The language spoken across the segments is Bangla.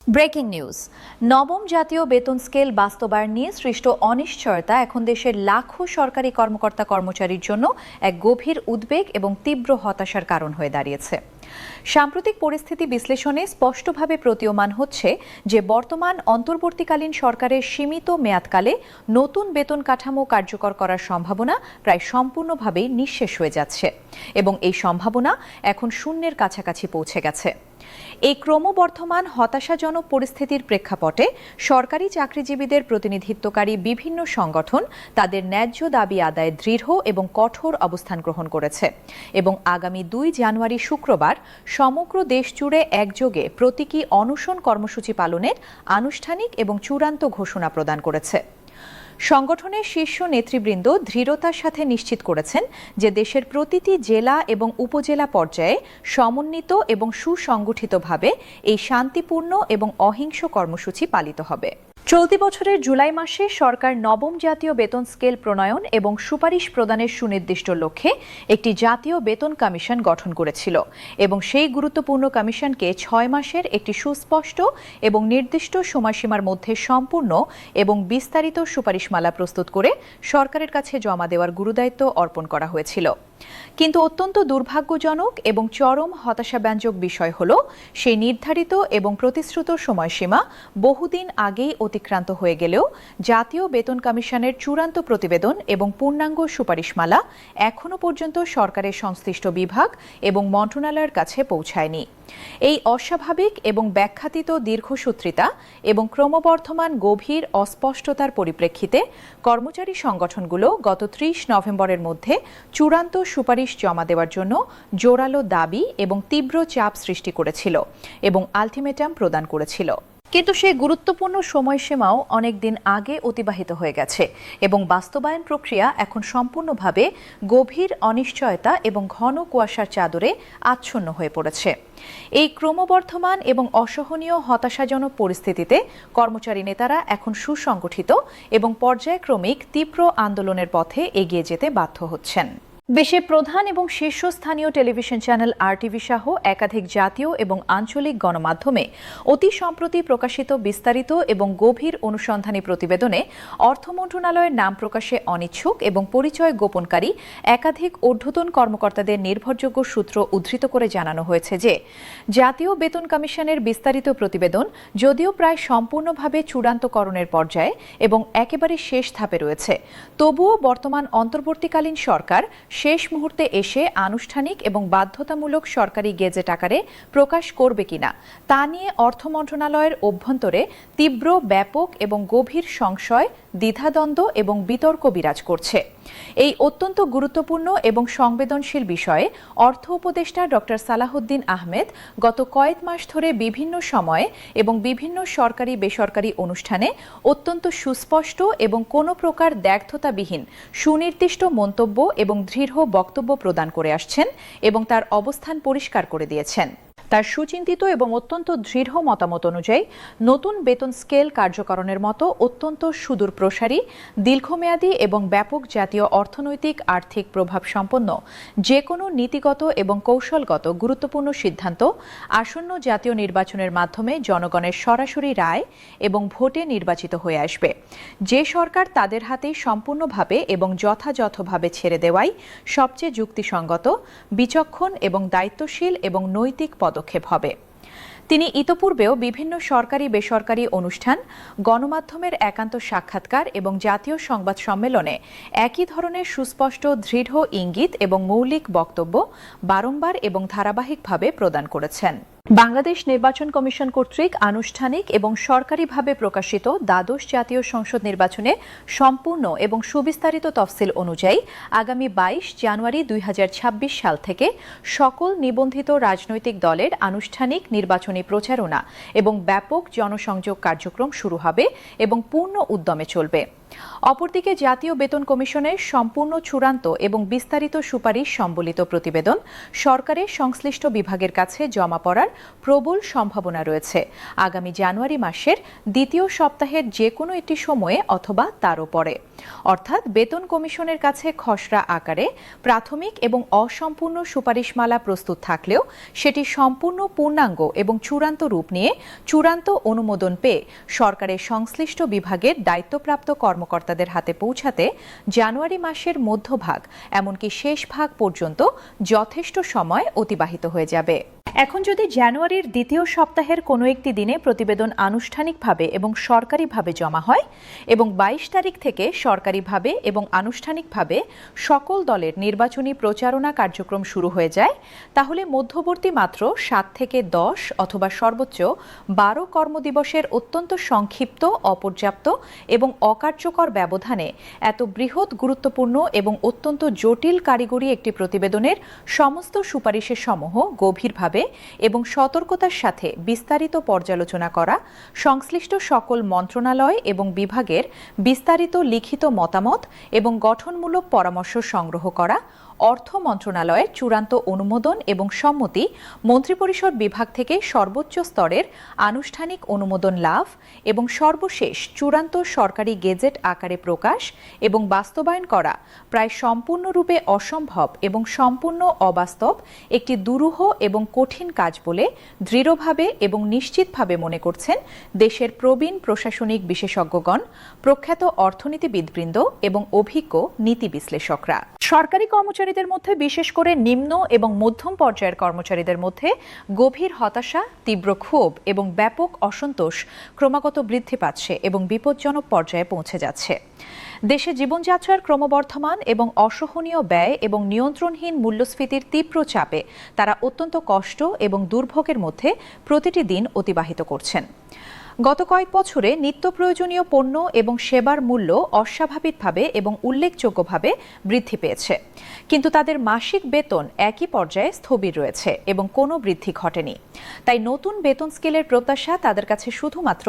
Breaking news. নবম জাতীয় বেতন স্কেল বাস্তবায়ন নিয়ে সৃষ্ট অনিশ্চয়তা এখন দেশের লাখো সরকারি কর্মকর্তা কর্মচারীর জন্য এক গভীর উদ্বেগ এবং তীব্র হতাশার কারণ হয়ে দাঁড়িয়েছে। সাম্প্রতিক পরিস্থিতি বিশ্লেষণে স্পষ্টভাবে প্রতীয়মান হচ্ছে যে বর্তমান অন্তর্বর্তীকালীন সরকারের সীমিত মেয়াদকালে নতুন বেতন কাঠামো কার্যকর করার সম্ভাবনা প্রায় সম্পূর্ণভাবেই নিঃশেষ হয়ে যাচ্ছে এবং এই সম্ভাবনা এখন শূন্যের কাছাকাছি পৌঁছে গেছে। এই ক্রমবর্ধমান হতাশাজনক পরিস্থিতির প্রেক্ষাপটে সরকারি চাকরিজীবীদের প্রতিনিধিত্বকারী বিভিন্ন সংগঠন তাদের ন্যায্য দাবি আদায়ে দৃঢ় এবং কঠোর অবস্থান গ্রহণ করেছে এবং আগামী ২ জানুয়ারি শুক্রবার সমগ্র দেশ জুড়ে একযোগে প্রতীকী অনশন কর্মসূচি পালনের আনুষ্ঠানিক এবং চূড়ান্ত ঘোষণা প্রদান করেছে। সংগঠনের শীর্ষ নেতৃবৃন্দ দৃঢ়তার সাথে নিশ্চিত করেছেন যে দেশের প্রতিটি জেলা এবং উপজেলা পর্যায়ে সমন্বিত এবং সুসংগঠিতভাবে এই শান্তিপূর্ণ এবং অহিংস কর্মসূচি পালিত হবে। চলতি বছরের জুলাই মাসে সরকার নবম জাতীয় বেতন স্কেল প্রণয়ন এবং সুপারিশ প্রদানের সুনির্দিষ্ট লক্ষ্যে একটি জাতীয় বেতন কমিশন গঠন করেছিল এবং সেই গুরুত্বপূর্ণ কমিশনকে ৬ মাসের একটি সুস্পষ্ট এবং নির্দিষ্ট সময়সীমার মধ্যে সম্পূর্ণ এবং বিস্তারিত সুপারিশমালা প্রস্তুত করে সরকারের কাছে জমা দেওয়ার গুরুদায়িত্ব অর্পণ করা হয়েছিল। কিন্তু অত্যন্ত দুর্ভাগ্যজনক এবং চরম হতাশাব্যঞ্জক বিষয় হল সেই নির্ধারিত এবং প্রতিশ্রুত সময়সীমা বহুদিন আগেই অতিক্রান্ত হয়ে গেলেও জাতীয় বেতন কমিশনের চূড়ান্ত প্রতিবেদন এবং পূর্ণাঙ্গ সুপারিশমালা এখনও পর্যন্ত সরকারের সংশ্লিষ্ট বিভাগ এবং মন্ত্রণালয়ের কাছে পৌঁছায়নি। এই অস্বাভাবিক এবং ব্যাখ্যাতীত দীর্ঘসূত্রিতা এবং ক্রমবর্ধমান গভীর অস্পষ্টতার পরিপ্রেক্ষিতে কর্মচারী সংগঠনগুলো গত ৩০ নভেম্বরের মধ্যে চূড়ান্ত সুপারিশ জমা দেওয়ার জন্য জোরালো দাবি এবং তীব্র চাপ সৃষ্টি করেছিল এবং আলটিমেটাম প্রদান করেছিল। কিন্তু সেই গুরুত্বপূর্ণ সময়সীমাও অনেক দিন আগে অতিবাহিত হয়ে গেছে এবং বাস্তবায়ন প্রক্রিয়া এখন সম্পূর্ণভাবে গভীর অনিশ্চয়তা এবং ঘন কুয়াশার চাদরে আচ্ছন্ন হয়ে পড়েছে। এই ক্রমবর্ধমান এবং অসহনীয় হতাশাজনক পরিস্থিতিতে কর্মচারী নেতারা এখন সুসংগঠিত এবং পর্যায়ক্রমিক তীব্র আন্দোলনের পথে এগিয়ে যেতে বাধ্য হচ্ছেন। দেশের প্রধান এবং শীর্ষস্থানীয় টেলিভিশন চ্যানেল আরটিভি সহ একাধিক জাতীয় এবং আঞ্চলিক গণমাধ্যমে অতি সম্প্রতি প্রকাশিত বিস্তারিত এবং গভীর অনুসন্ধানী প্রতিবেদনে অর্থ মন্ত্রণালয়ের নাম প্রকাশে অনিচ্ছুক এবং পরিচয় গোপনকারী একাধিক ঊর্ধ্বতন কর্মকর্তাদের নির্ভরযোগ্য সূত্র উদ্ধৃত করে জানানো হয়েছে যে জাতীয় বেতন কমিশনের বিস্তারিত প্রতিবেদন যদিও প্রায় সম্পূর্ণভাবে চূড়ান্তকরণের পর্যায়ে এবং একেবারে শেষ ধাপে রয়েছে, তবুও বর্তমান অন্তর্বর্তীকালীন সরকার শেষ মুহূর্তে এসে আনুষ্ঠানিক এবং বাধ্যতামূলক সরকারি গেজেট আকারে প্রকাশ করবে কিনা তা নিয়ে অর্থ মন্ত্রণালয়ের অভ্যন্তরে তীব্র, ব্যাপক এবং গভীর সংশয়, দ্বিধাদ্বন্দ্ব এবং বিতর্ক বিরাজ করছে। এই অত্যন্ত গুরুত্বপূর্ণ এবং সংবেদনশীল বিষয়ে অর্থ উপদেষ্টা ডক্টর সালাহউদ্দিন আহমেদ গত কয়েক মাস ধরে বিভিন্ন সময়ে এবং বিভিন্ন সরকারি বেসরকারি অনুষ্ঠানে অত্যন্ত সুস্পষ্ট এবং কোনো প্রকার দ্ব্যর্থতাবিহীন সুনির্দিষ্ট মন্তব্য এবং দৃঢ় বক্তব্য প্রদান করে আসছেন এবং তার অবস্থান পরিষ্কার করে দিয়েছেন। তার সুচিন্তিত এবং অত্যন্ত দৃঢ় মতামত অনুযায়ী নতুন বেতন স্কেল কার্যকরণের মতো অত্যন্ত সুদূরপ্রসারী, দীর্ঘমেয়াদী এবং ব্যাপক জাতীয় অর্থনৈতিক আর্থিক প্রভাব সম্পন্ন যে কোনো নীতিগত এবং কৌশলগত গুরুত্বপূর্ণ সিদ্ধান্ত আসন্ন জাতীয় নির্বাচনের মাধ্যমে জনগণের সরাসরি রায় এবং ভোটে নির্বাচিত হয়ে আসবে। যে সরকার তাদের হাতেই সম্পূর্ণভাবে এবং যথাযথভাবে ছেড়ে দেওয়াই সবচেয়ে যুক্তিসঙ্গত, বিচক্ষণ এবং দায়িত্বশীল এবং নৈতিক পদক্ষেপ হবে। তিনি ইতোপূর্বেও বিভিন্ন সরকারি বেসরকারি অনুষ্ঠান, গণমাধ্যমের একান্ত সাক্ষাৎকার এবং জাতীয় সংবাদ সম্মেলনে একই ধরনের সুস্পষ্ট দৃঢ় ইঙ্গিত এবং মৌলিক বক্তব্য বারংবার এবং ধারাবাহিকভাবে প্রদান করেছেন। বাংলাদেশ নির্বাচন কমিশন কর্তৃক আনুষ্ঠানিক এবং সরকারিভাবে প্রকাশিত দ্বাদশ জাতীয় সংসদ নির্বাচনে সম্পূর্ণ এবং সুবিস্তারিত তফসিল অনুযায়ী আগামী ২২ জানুয়ারি ২০২৬ সাল থেকে সকল নিবন্ধিত রাজনৈতিক দলের আনুষ্ঠানিক নির্বাচনী প্রচারণা এবং ব্যাপক জনসংযোগ কার্যক্রম শুরু হবে এবং পূর্ণ উদ্যমে চলবে। অপরদিকে জাতীয় বেতন কমিশনের সম্পূর্ণ চূড়ান্ত এবং বিস্তারিত সুপারিশ সম্বলিত প্রতিবেদন সরকারের সংশ্লিষ্ট বিভাগের কাছে জমা পড়ার প্রবল সম্ভাবনা রয়েছে আগামী জানুয়ারি মাসের দ্বিতীয় সপ্তাহের যে কোনো একটি সময়ে অথবা তারও পরে। অর্থাৎ বেতন কমিশনের কাছে খসড়া আকারে প্রাথমিক এবং অসম্পূর্ণ সুপারিশমালা প্রস্তুত থাকলেও সেটি সম্পূর্ণ পূর্ণাঙ্গ এবং চূড়ান্ত রূপ নিয়ে চূড়ান্ত অনুমোদন পেয়ে সরকারের সংশ্লিষ্ট বিভাগের দায়িত্বপ্রাপ্ত কর্মকর্তাদের হাতে পৌঁছাতে জানুয়ারি মাসের মধ্যভাগ এমনকি শেষ ভাগ পর্যন্ত যথেষ্ট সময় অতিবাহিত হয়ে যাবে। এখন যদি জানুয়ারির দ্বিতীয় সপ্তাহের কোনো একটি দিনে প্রতিবেদন আনুষ্ঠানিকভাবে এবং সরকারিভাবে জমা হয় এবং ২২ তারিখ থেকে সরকারিভাবে এবং আনুষ্ঠানিকভাবে সকল দলের নির্বাচনী প্রচারণা কার্যক্রম শুরু হয়ে যায়, তাহলে মধ্যবর্তী মাত্র ৭ থেকে ১০ অথবা সর্বোচ্চ ১২ কর্মদিবসের অত্যন্ত সংক্ষিপ্ত, অপর্যাপ্ত এবং অকার্যকর ব্যবধানে এত বৃহৎ, গুরুত্বপূর্ণ এবং অত্যন্ত জটিল কারিগরি একটি প্রতিবেদনের সমস্ত সুপারিশের সমূহ গভীরভাবে এবং সতর্কতার সাথে বিস্তারিত পর্যালোচনা করা, সংশ্লিষ্ট সকল মন্ত্রণালয় এবং বিভাগের বিস্তারিত লিখিত মতামত এবং গঠনমূলক পরামর্শ সংগ্রহ করা, অর্থ মন্ত্রণালয়ের চূড়ান্ত অনুমোদন এবং সম্মতি, মন্ত্রিপরিষদ বিভাগ থেকে সর্বোচ্চ স্তরের আনুষ্ঠানিক অনুমোদন লাভ এবং সর্বশেষ চূড়ান্ত সরকারি গেজেট আকারে প্রকাশ এবং বাস্তবায়ন করা প্রায় সম্পূর্ণরূপে অসম্ভব এবং সম্পূর্ণ অবাস্তব একটি দুরূহ এবং কঠিন কাজ বলে দৃঢ়ভাবে এবং নিশ্চিতভাবে মনে করছেন দেশের প্রবীণ প্রশাসনিক বিশেষজ্ঞগণ, প্রখ্যাত অর্থনীতিবিদবৃন্দ এবং অভিজ্ঞ নীতি বিশ্লেষকরা। সরকারি কর্মচারীদের মধ্যে, বিশেষ করে নিম্ন এবং মধ্যম পর্যায়ের কর্মচারীদের মধ্যে গভীর হতাশা, তীব্র ক্ষোভ এবং ব্যাপক অসন্তোষ ক্রমাগত বৃদ্ধি পাচ্ছে এবং বিপজ্জনক পর্যায়ে পৌঁছে যাচ্ছে। দেশে জীবনযাত্রার ক্রমবর্ধমান এবং অসহনীয় ব্যয় এবং নিয়ন্ত্রণহীন মূল্যস্ফীতির তীব্র চাপে তারা অত্যন্ত কষ্ট এবং দুর্ভোগের মধ্যে প্রতিটি দিন অতিবাহিত করছেন। গত কয়েক বছরে নিত্য প্রয়োজনীয় পণ্য এবং সেবার মূল্য অস্বাভাবিকভাবে এবং উল্লেখযোগ্যভাবে বৃদ্ধি পেয়েছে, কিন্তু তাদের মাসিক বেতন একই পর্যায়ে স্থবির রয়েছে এবং কোনো বৃদ্ধি ঘটেনি। তাই নতুন বেতন স্কেলের প্রত্যাশা তাদের কাছে শুধুমাত্র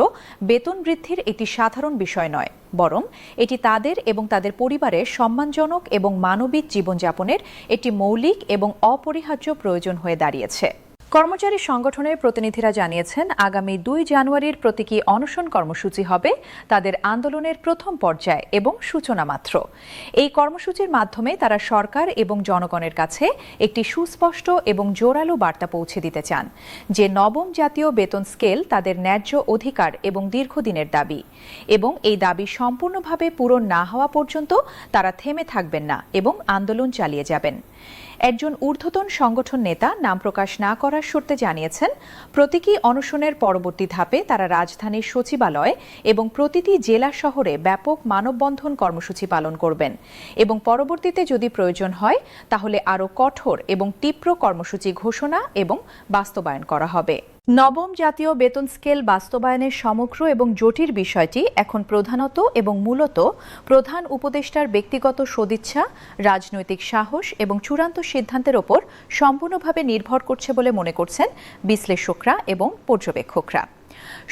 বেতন বৃদ্ধির একটি সাধারণ বিষয় নয়, বরং এটি তাদের এবং তাদের পরিবারের সম্মানজনক এবং মানবিক জীবনযাপনের একটি মৌলিক এবং অপরিহার্য প্রয়োজন হয়ে দাঁড়িয়েছে। কর্মচারী সংগঠনের প্রতিনিধিরা জানিয়েছেন, আগামী ২ জানুয়ারির প্রতীকী অনশন কর্মসূচি হবে তাদের আন্দোলনের প্রথম পর্যায় এবং সূচনা মাত্র। এই কর্মসূচির মাধ্যমে তারা সরকার এবং জনগণের কাছে একটি সুস্পষ্ট এবং জোরালো বার্তা পৌঁছে দিতে চান যে নবম জাতীয় বেতন স্কেল তাদের ন্যায্য অধিকার এবং দীর্ঘদিনের দাবি, এবং এই দাবি সম্পূর্ণভাবে পূরণ না হওয়া পর্যন্ত তারা থেমে থাকবেন না এবং আন্দোলন চালিয়ে যাবেন। একজন ঊর্ধ্বতন সংগঠন নেতা নাম প্রকাশ না করার শর্তে জানিয়েছেন, প্রতীকী অনশনের পরবর্তী ধাপে তারা রাজধানীর সচিবালয় এবং প্রতিটি জেলা শহরে ব্যাপক মানববন্ধন কর্মসূচি পালন করবেন এবং পরবর্তীতে যদি প্রয়োজন হয় তাহলে আরও কঠোর এবং তীব্র কর্মসূচি ঘোষণা এবং বাস্তবায়ন করা হবে। নবম জাতীয় বেতন স্কেল বাস্তবায়নের সমগ্র এবং জটিল বিষয়টি এখন প্রধানত এবং মূলত প্রধান উপদেষ্টার ব্যক্তিগত সদিচ্ছা, রাজনৈতিক সাহস এবং চূড়ান্ত সিদ্ধান্তের ওপর সম্পূর্ণভাবে নির্ভর করছে বলে মনে করছেন বিশ্লেষকরা এবং পর্যবেক্ষকরা।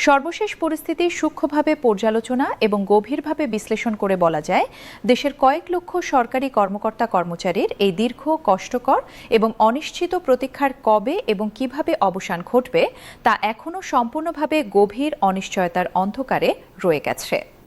সর্বশেষ পরিস্থিতি সূক্ষ্মভাবে পর্যালোচনা এবং গভীরভাবে বিশ্লেষণ করে বলা যায়, দেশের কয়েক লক্ষ সরকারি কর্মকর্তা কর্মচারীর এই দীর্ঘ, কষ্টকর এবং অনিশ্চিত প্রতীক্ষার কবে এবং কিভাবে অবসান ঘটবে তা এখনও সম্পূর্ণভাবে গভীর অনিশ্চয়তার অন্ধকারে রয়ে গেছে।